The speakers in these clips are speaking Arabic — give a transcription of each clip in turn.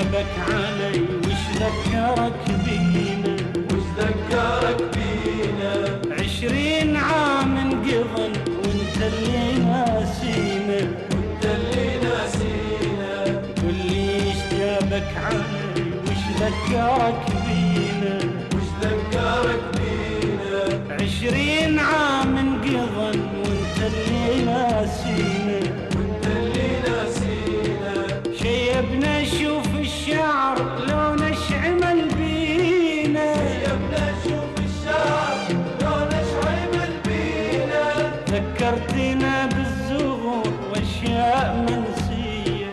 جابك علي وش ذكرك بينا؟ وش ذكرك بينا؟ 20 عام انقضن وانت اللي ناسينا، وانت اللي ناسينا. قل لي ايش جابك علي وش ذكرك بينا؟ وش ذكرك بينا؟ 20 عام انقضن وانت اللي ناسينا، وانت اللي ناسينا. شيبنا شوف الشعر لون اشعمل بينا، شيبنا شوف الشعر لون اشعمل بينا. ذكرتنا بالزغور واشياء منسية،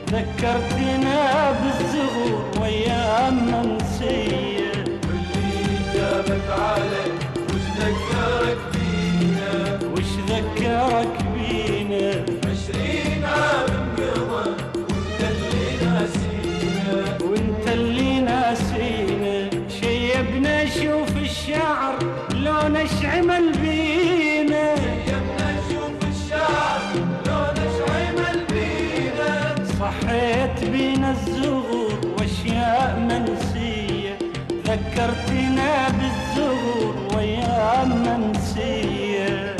ذكرتنا بالزغور وايام منسية. واللي جابك علي وش ذكرك بينا؟ وش ذكرك بينا؟ 20 عام انقضى وانت اللي ناسينا. وانت اللي ناسينا. شيبنا شوف الشعر لون اشعمل بينا، شيبنا شوف الشعر لون اشعمل بينا. صحيت بينا الزغور واشياء منسية، ذكرتنا بالزغور وايام منسية.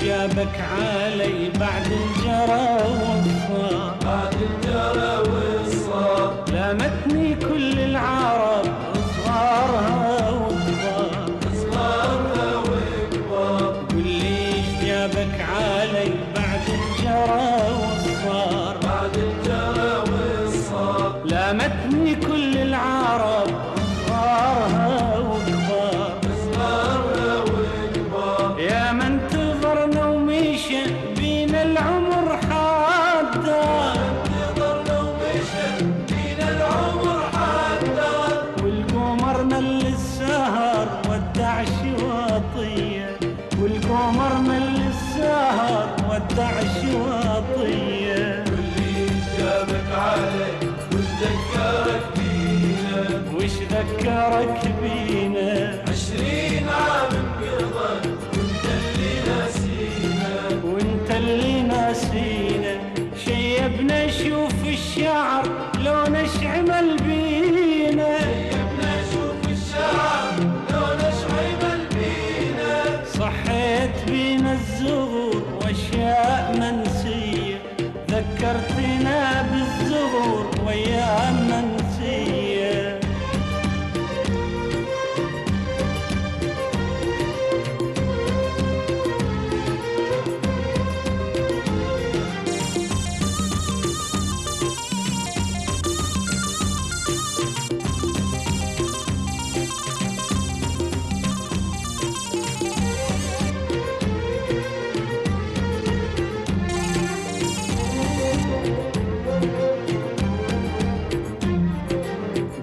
جابك علي بعد الجرى والصار، بعد الجرى والصار. لامتني كل العرب صغارها وكبار، صغارها وكبار. قل لي ايش جابك علي بعد الجرى والصار، بعد الجرى والصار. لامتني كل العرب صغارها وكبار، صغارها وكبار. يا من تظرنا ومشى بينا العمر حدار، انتظرنا ومشى بينا العمر حدار. والقمر مل السهر ودع شواطية، والقمر مل السهر ودع شواطية. واللي جابك علي وش ذكرك بينا؟ وش ذكرك بينا؟ 20 عام انقضى وانت اللي ناسينا. وانت اللي ناسينا. شيبنا شوف الشعر لون اشعمل بينا، شيبنا شوف الشعر لون اشعمل بينا. صحيت بينا الزغور واشياء منسية، ذكرتنا بالزغور وايام منسية.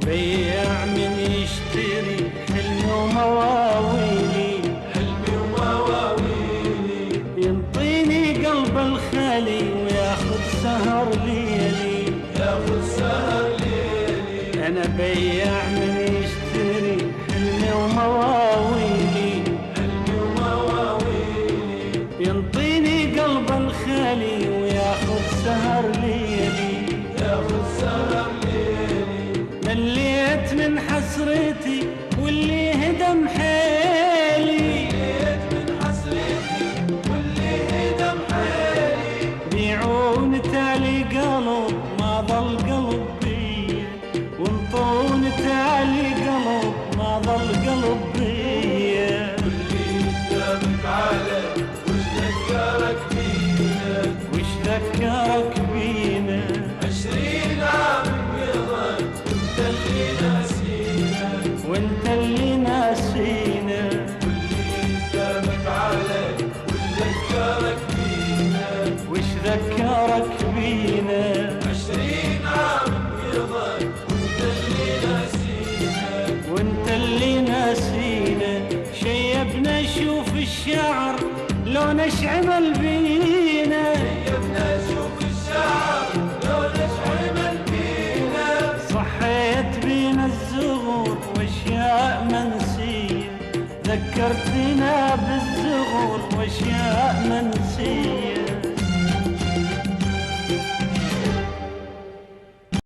بيع من يشتري حلمي ومواويلي، حلمي ومواويلي. ينطيني قلب الخالي وياخذ سهر ليلي، ياخذ سهر ليلي. انا بيع من يشتري حلمي ومواويلي، حلمي ومواويلي. ينطيني قلب الخالي وياخذ سهر ليلي، ياخذ سهر ليلي. مليت من حسرتي واللي هدم حيلي، مليت من حسرتي واللي هدم حيلي. بيعون تالي قلب ما ظل قلب بي، وانطون تالي قلب ما ظل قلب بي. نشوف الشعر لو نشعمل بينا، طيبنا نشوف الشعر لو نشعمل بينا. صحيت بينا الزغور واشياء منسية، ذكرتنا بالزغور واشياء منسية.